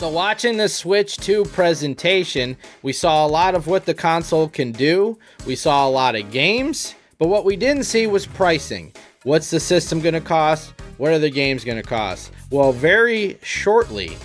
So watching the Switch 2 presentation, we saw a lot of what the console can do. We saw a lot of games, but what we didn't see was pricing. What's the system going to cost? What are the games going to cost? Well, very shortly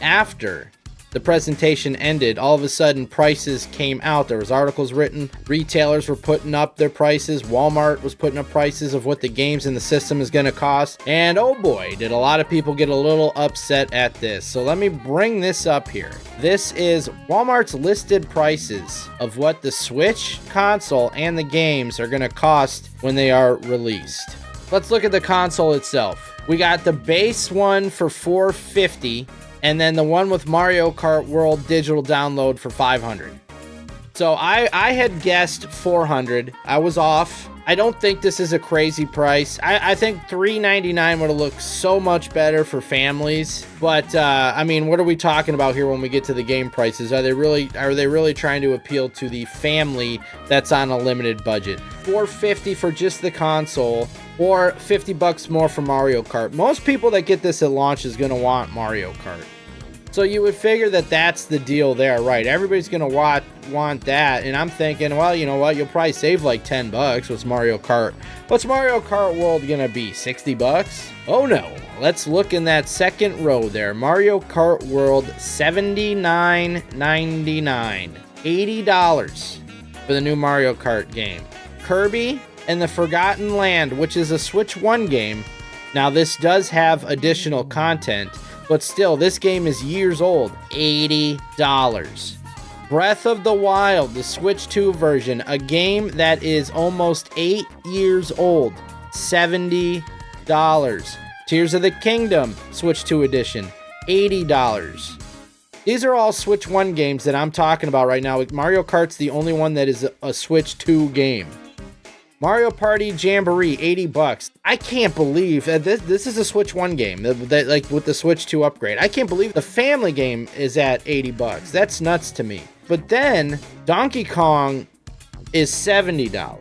after the presentation ended, all of a sudden prices came out. There was articles written, retailers were putting up their prices, Walmart was putting up prices of what the games in the system is going to cost, and oh boy, did a lot of people get a little upset at this. So let me bring this up here. This is Walmart's listed prices of what the Switch console and the games are going to cost when they are released. Let's look at the console itself. We got the base one for $450, and then the one with Mario Kart World digital download for $500. So I had guessed $400. I was off. I don't think this is a crazy price. I think $399 would have looked so much better for families. But I mean, what are we talking about here when we get to the game prices? Are they really trying to appeal to the family that's on a limited budget? $450 for just the console, or $50 more for Mario Kart. Most people that get this at launch is going to want Mario Kart. So you would figure that that's the deal there, right? Everybody's going to want that. And I'm thinking, well, you know what? You'll probably save like $10. What's Mario Kart? What's Mario Kart World going to be? $60? Oh no. Let's look in that second row there. Mario Kart World, $79.99. $80 for the new Mario Kart game. Kirby and the Forgotten Land, which is a Switch 1 game. Now this does have additional content, but still, this game is years old. $80. Breath of the Wild, the Switch 2 version, a game that is almost 8 years old. $70. Tears of the Kingdom, Switch 2 edition, $80. These are all Switch 1 games that I'm talking about right now. Mario Kart's the only one that is a Switch 2 game. Mario Party Jamboree, $80. I can't believe that this is a Switch 1 game, that like with the Switch 2 upgrade. I can't believe the family game is at $80. That's nuts to me. But then Donkey Kong is $70.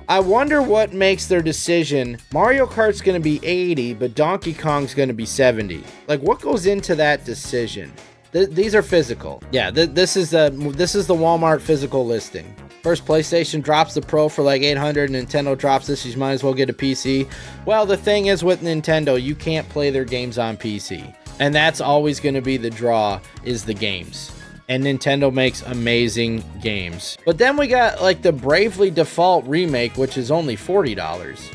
I wonder what makes their decision. Mario Kart's going to be $80, but Donkey Kong's going to be $70. Like, what goes into that decision? These are physical. Yeah, this is the Walmart physical listing. First, PlayStation drops the Pro for like $800, and Nintendo drops this. You might as well get a PC. Well, the thing is with Nintendo, you can't play their games on PC. And that's always going to be the draw, is the games. And Nintendo makes amazing games. But then we got like the Bravely Default remake, which is only $40.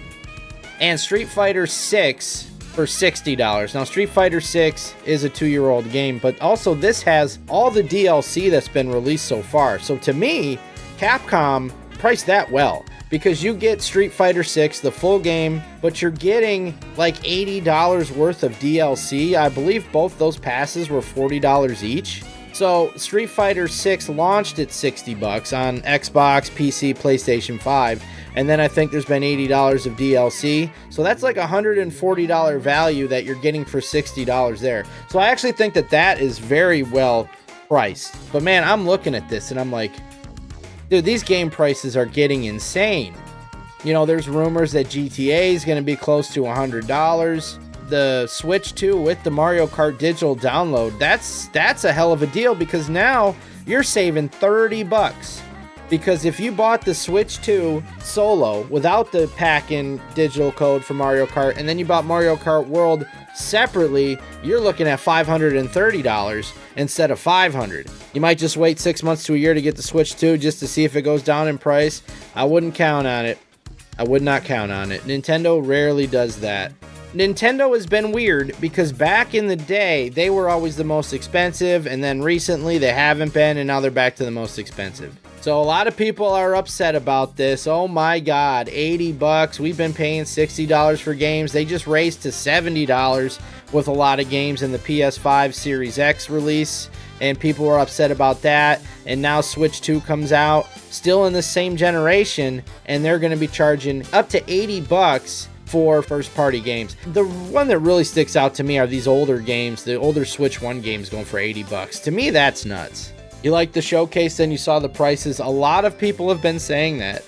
And Street Fighter 6 for $60. Now, Street Fighter 6 is a 2-year-old game, but also this has all the DLC that's been released so far. So to me, Capcom priced that well, because you get Street Fighter 6, the full game, but you're getting like $80 worth of DLC. I believe both those passes were $40 each. So Street Fighter 6 launched at $60 on Xbox, PC, PlayStation 5, and then I think there's been $80 of DLC. So that's like $140 value that you're getting for $60 there. So I actually think that is very well priced. But man, I'm looking at this and I'm like, dude, these game prices are getting insane. You know, there's rumors that GTA is going to be close to $100. The Switch 2 with the Mario Kart digital download, that's a hell of a deal, because now you're saving $30. Because if you bought the Switch 2 solo without the pack-in digital code for Mario Kart, and then you bought Mario Kart World separately, you're looking at $530 instead of $500. You might just wait 6 months to a year to get the Switch 2 just to see if it goes down in price. I wouldn't count on it. I would not count on it. Nintendo rarely does that. Nintendo has been weird, because back in the day, they were always the most expensive, and then recently they haven't been, and now they're back to the most expensive. So a lot of people are upset about this. Oh my God, $80. We've been paying $60 for games. They just raised to $70 with a lot of games in the PS5 Series X release, and people were upset about that. And now Switch 2 comes out, still in the same generation, and they're going to be charging up to $80 for first-party games. The one that really sticks out to me are these older games, the older Switch 1 games going for $80. To me, that's nuts. You like the showcase, then you saw the prices. A lot of people have been saying that.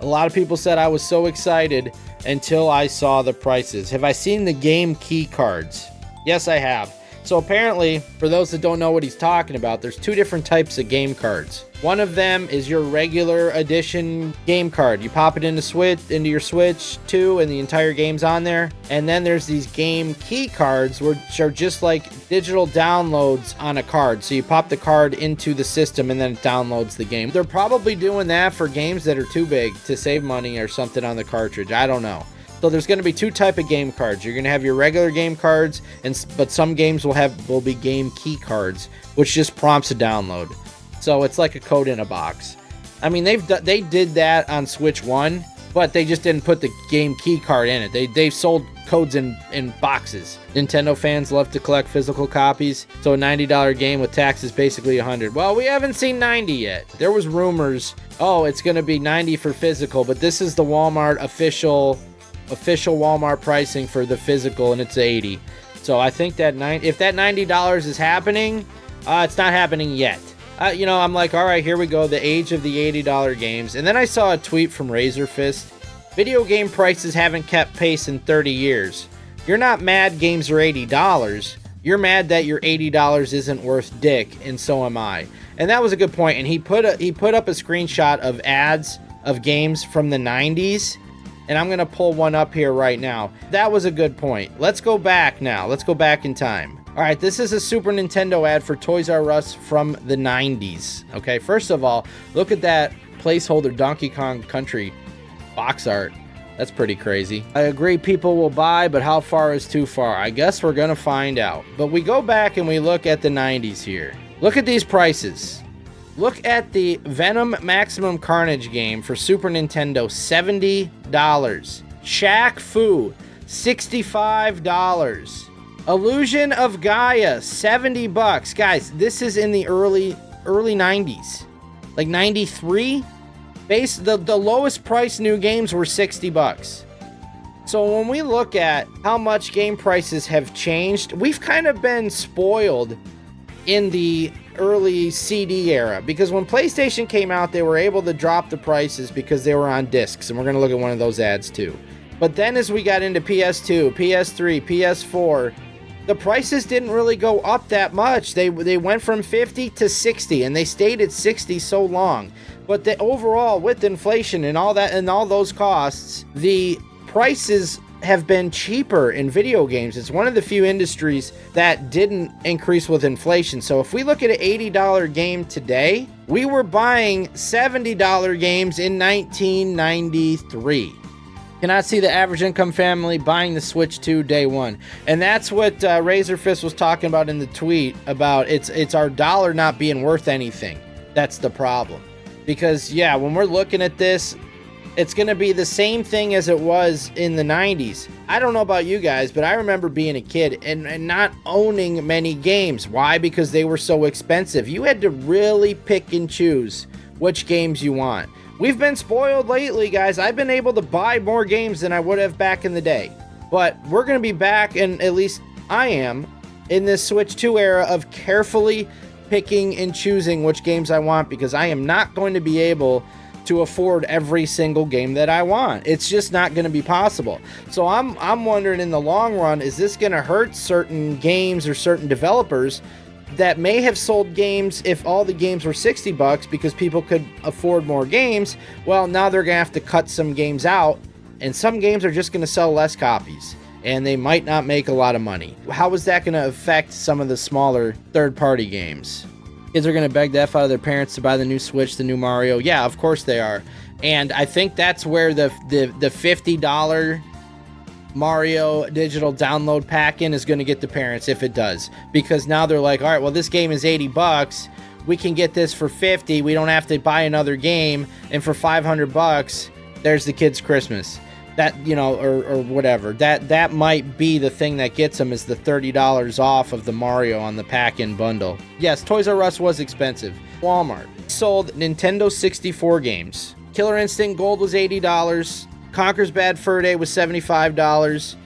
A lot of people said I was so excited until I saw the prices. Have I seen the game key cards? Yes, I have. So apparently, for those that don't know what he's talking about, there's two different types of game cards. One of them is your regular edition game card. You pop it into your Switch 2 and the entire game's on there. And then there's these game key cards, which are just like digital downloads on a card. So you pop the card into the system and then it downloads the game. They're probably doing that for games that are too big to save money or something on the cartridge. I don't know. So there's going to be two type of game cards. You're going to have your regular game cards, but some games will be game key cards, which just prompts a download. So it's like a code in a box. I mean, they did that on Switch 1, but they just didn't put the game key card in it. They sold codes in boxes. Nintendo fans love to collect physical copies, so a $90 game with tax is basically $100. Well, we haven't seen 90 yet. There was rumors, oh, it's going to be 90 for physical, but this is the Walmart official Walmart pricing for the physical, and it's 80. So I think that if that $90 is happening, it's not happening yet. I'm like, all right, here we go, the age of the $80 games. And then I saw a tweet from Razorfist. Video game prices haven't kept pace in 30 years. You're not mad games are $80. You're mad that your $80 isn't worth dick, and so am I. And that was a good point. And he put up a screenshot of ads of games from the 90s. And I'm going to pull one up here right now. That was a good point. Let's go back now. Let's go back in time. All right, this is a Super Nintendo ad for Toys R Us from the 90s. Okay, first of all, look at that placeholder Donkey Kong Country box art. That's pretty crazy. I agree people will buy, but how far is too far? I guess we're going to find out. But we go back and we look at the 90s here. Look at these prices. Look at the Venom Maximum Carnage game for Super Nintendo, $70. Shaq Fu, $65. Illusion of Gaia, $70. Guys, this is in the early 90s. Like 93? The lowest price new games were $60. So when we look at how much game prices have changed, we've kind of been spoiled in the early CD era, because when PlayStation came out, they were able to drop the prices because they were on discs, and we're going to look at one of those ads too. But then as we got into PS2, PS3, PS4, the prices didn't really go up that much. They went from 50 to 60, and they stayed at 60 so long. But overall, with inflation and all that and all those costs, the prices have been cheaper in video games. It's one of the few industries that didn't increase with inflation. So if we look at an $80 game today, we were buying $70 games in 1993. Cannot see the average income family buying the Switch 2 day one. And that's what Razorfist was talking about in the tweet about it's our dollar not being worth anything. That's the problem. Because, yeah, when we're looking at this, it's going to be the same thing as it was in the 90s. I don't know about you guys, but I remember being a kid and not owning many games. Why? Because they were so expensive. You had to really pick and choose which games you want. We've been spoiled lately, guys. I've been able to buy more games than I would have back in the day. But we're going to be back, and at least I am, in this Switch 2 era of carefully picking and choosing which games I want, because I am not going to be able to afford every single game that I want. It's just not going to be possible. So I'm wondering, in the long run, is this going to hurt certain games or certain developers that may have sold games if all the games were $60 because people could afford more games? Well, now they're going to have to cut some games out, and some games are just going to sell less copies, and they might not make a lot of money. How is that going to affect some of the smaller third-party games? Kids are going to beg the F out of their parents to buy the new Switch, the new Mario. Yeah, of course they are. And I think that's where the $50 Mario digital download pack-in is going to get the parents, if it does. Because now they're like, all right, well, this game is $80. We can get this for $50. We don't have to buy another game. And for $500, there's the kid's Christmas. That, you know, or whatever. That might be the thing that gets them, is the $30 off of the Mario on the pack-in bundle. Yes, Toys R Us was expensive. Walmart sold Nintendo 64 games. Killer Instinct Gold was $80. Conker's Bad Fur Day was $75.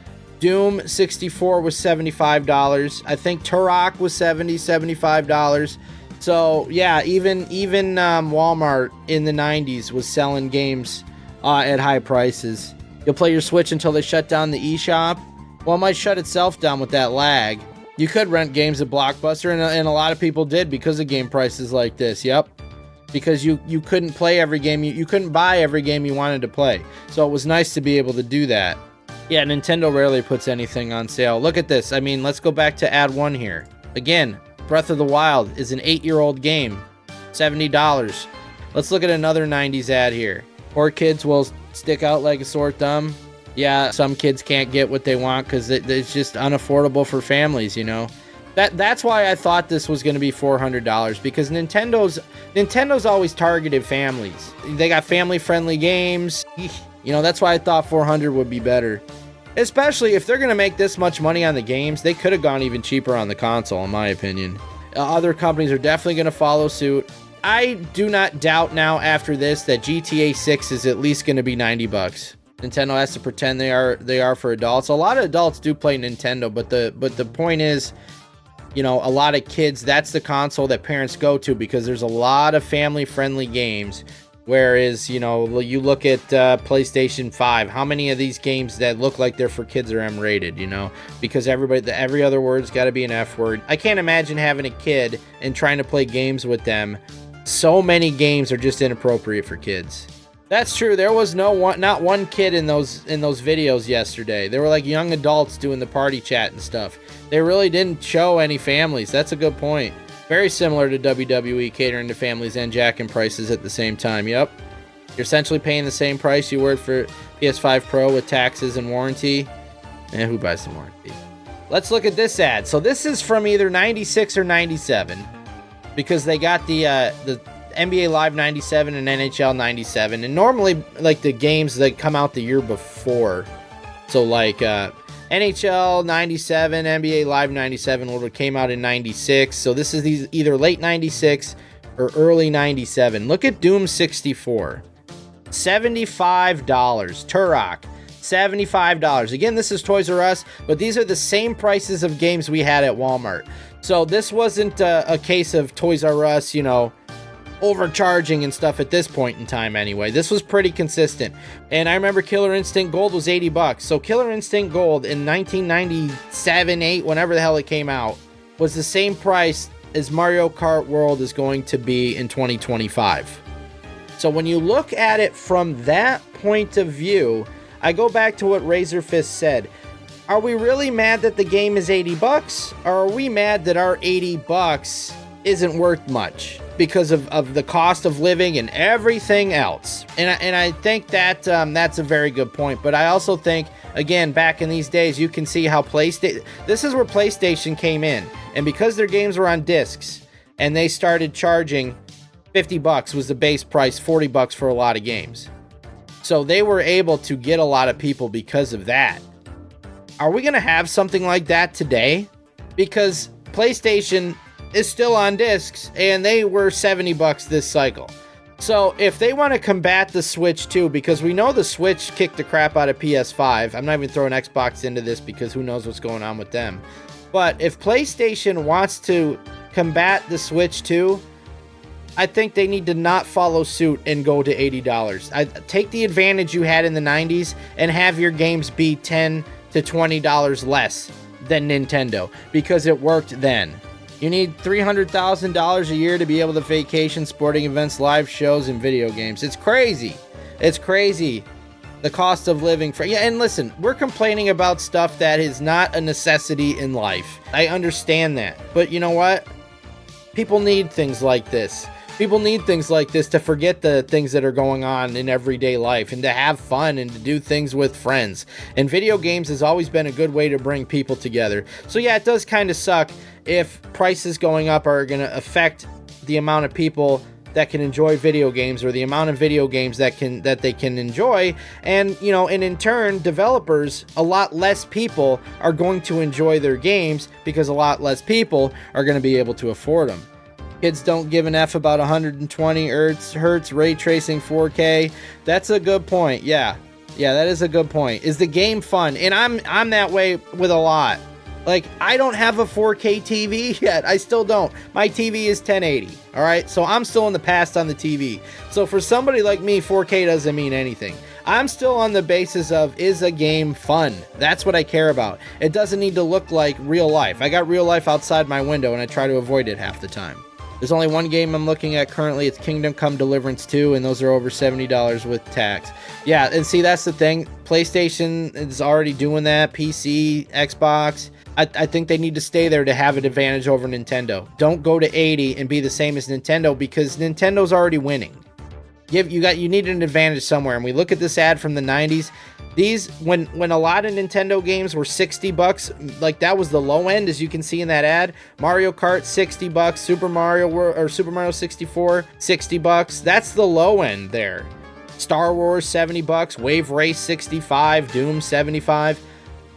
Doom 64 was $75. I think Turok was $75. So yeah, even Walmart in the 90s was selling games at high prices. You'll play your Switch until they shut down the eShop. Well, it might shut itself down with that lag. You could rent games at Blockbuster, and a lot of people did because of game prices like this. Yep. Because you couldn't play every game, you couldn't buy every game you wanted to play. So it was nice to be able to do that. Yeah, Nintendo rarely puts anything on sale. Look at this. I mean, let's go back to ad 1 here. Again, Breath of the Wild is an 8-year-old game, $70. Let's look at another 90s ad here. Poor kids will stick out like a sore thumb. Yeah, some kids can't get what they want because it's just unaffordable for families, you know. That's why I thought this was going to be $400, because Nintendo's always targeted families. They got family-friendly games. You know, that's why I thought 400 would be better. Especially if they're going to make this much money on the games, they could have gone even cheaper on the console, in my opinion. Other companies are definitely going to follow suit. I do not doubt now after this that GTA 6 is at least going to be $90. Nintendo has to pretend they are for adults. A lot of adults do play Nintendo, but the point is, you know, a lot of kids, that's the console that parents go to because there's a lot of family-friendly games. Whereas, you know, you look at PlayStation 5, how many of these games that look like they're for kids are M-rated, you know? Because every other word's got to be an F word. I can't imagine having a kid and trying to play games with them. So many games are just inappropriate for kids. That's true. There was not one kid in those videos yesterday. They were like young adults doing the party chat and stuff. They really didn't show any families. That's a good point. Very similar to WWE catering to families and jacking prices at the same time. Yep. You're essentially paying the same price you were for PS5 Pro with taxes and warranty. And who buys the warranty? Let's look at this ad. So this is from either 96 or 97 because they got the NBA Live 97 and NHL 97. And normally, like, the games that come out the year before. So, like, NHL 97, NBA Live 97 would have came out in 96. So this is either late 96 or early 97. Look at Doom 64. $75. Turok. $75. Again, this is Toys R Us, but these are the same prices of games we had at Walmart. So this wasn't a case of Toys R Us, you know, overcharging and stuff at this point in time anyway. This was pretty consistent. And I remember Killer Instinct Gold was $80. So Killer Instinct Gold in 1997, 8, whenever the hell it came out, was the same price as Mario Kart World is going to be in 2025. So when you look at it from that point of view, I go back to what Razor Fist said. Are we really mad that the game is $80? Or are we mad that our $80 isn't worth much because of the cost of living and everything else? And I think that that's a very good point. But I also think, again, back in these days, you can see how this is where PlayStation came in. And because their games were on discs and they started charging $50 was the base price, $40 for a lot of games. So they were able to get a lot of people because of that. Are we going to have something like that today? Because PlayStation is still on discs and they were $70 this cycle. So if they want to combat the Switch too, because we know the Switch kicked the crap out of PS5. I'm not even throwing Xbox into this because who knows what's going on with them. But if PlayStation wants to combat the Switch too, I think they need to not follow suit and go to $80. Take the advantage you had in the 90s and have your games be $10 to $20 less than Nintendo because it worked then. You need $300,000 a year to be able to vacation, sporting events, live shows, and video games. It's crazy. It's crazy. The cost of living and listen, we're complaining about stuff that is not a necessity in life. I understand that. But you know what? People need things like this. People need things like this to forget the things that are going on in everyday life and to have fun and to do things with friends. And video games has always been a good way to bring people together. So yeah, it does kind of suck if prices going up are going to affect the amount of people that can enjoy video games or the amount of video games that they can enjoy. And, you know, and in turn, developers, a lot less people are going to enjoy their games because a lot less people are going to be able to afford them. Kids don't give an F about 120 hertz ray tracing 4K. That's a good point. Yeah, that is a good point. Is the game fun? And I'm that way with a lot. Like, I don't have a 4K TV yet. I still don't. My TV is 1080. All right, so I'm still in the past on the TV. So for somebody like me, 4K doesn't mean anything. I'm still on the basis of, is a game fun? That's what I care about. It doesn't need to look like real life. I got real life outside my window and I try to avoid it half the time. There's only one game I'm looking at currently. It's Kingdom Come Deliverance 2, and those are over $70 with tax. Yeah, and see, that's the thing. PlayStation is already doing that. PC, Xbox. I think they need to stay there to have an advantage over Nintendo. Don't go to 80 and be the same as Nintendo, because Nintendo's already winning. You need an advantage somewhere. And we look at this ad from the 90s. These, when a lot of Nintendo games were $60, like that was the low end, as you can see in that ad. Mario Kart, $60. Super Mario 64, $60. That's the low end there. Star Wars, $70. Wave Race, $65. Doom, $75.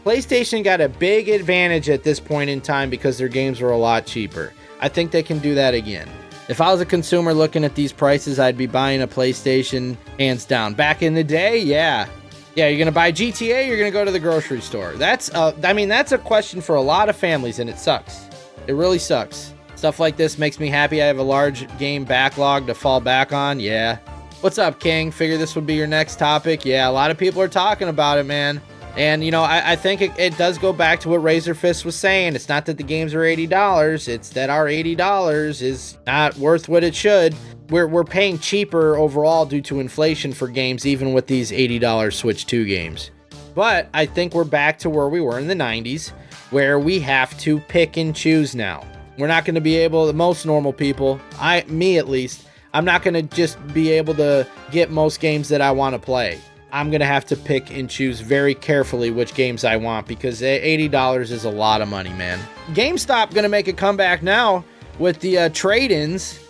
PlayStation got a big advantage at this point in time because their games are a lot cheaper. I think they can do that again. If I was a consumer looking at these prices, I'd be buying a PlayStation, hands down. Back in the day, yeah. Yeah, you're going to buy GTA, you're going to go to the grocery store. That's a question for a lot of families, and it sucks. It really sucks. Stuff like this makes me happy. I have a large game backlog to fall back on, yeah. What's up, King? Figure this would be your next topic. Yeah, a lot of people are talking about it, man. And, you know, I think it does go back to what Razorfist was saying. It's not that the games are $80. It's that our $80 is not worth what it should. We're paying cheaper overall due to inflation for games, even with these $80 Switch 2 games. But I think we're back to where we were in the 90s, where we have to pick and choose now. We're not going to be able, most normal people, me at least, I'm not going to just be able to get most games that I want to play. I'm going to have to pick and choose very carefully which games I want, because $80 is a lot of money, man. GameStop going to make a comeback now with the trade-ins.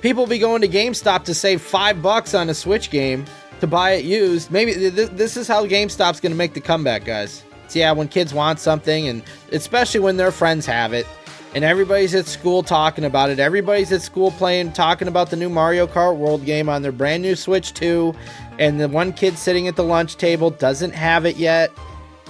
People be going to GameStop to save $5 on a Switch game to buy it used. Maybe this is how GameStop's going to make the comeback, guys. So yeah, when kids want something, and especially when their friends have it, and everybody's at school talking about it. Everybody's at school talking about the new Mario Kart World game on their brand new Switch 2, and the one kid sitting at the lunch table doesn't have it yet,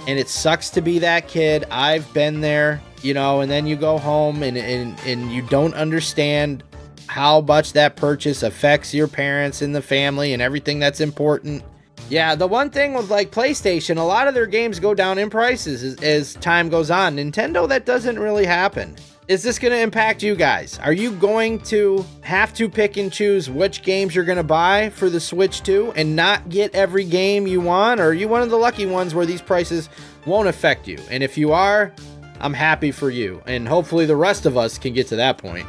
and it sucks to be that kid. I've been there, you know, and then you go home and you don't understand how much that purchase affects your parents and the family and everything that's important. Yeah, the one thing with like PlayStation, a lot of their games go down in prices as time goes on. Nintendo, that doesn't really happen. Is this going to impact you guys? Are you going to have to pick and choose which games you're going to buy for the Switch 2 and not get every game you want? Or are you one of the lucky ones where these prices won't affect you? And if you are, I'm happy for you. And hopefully the rest of us can get to that point.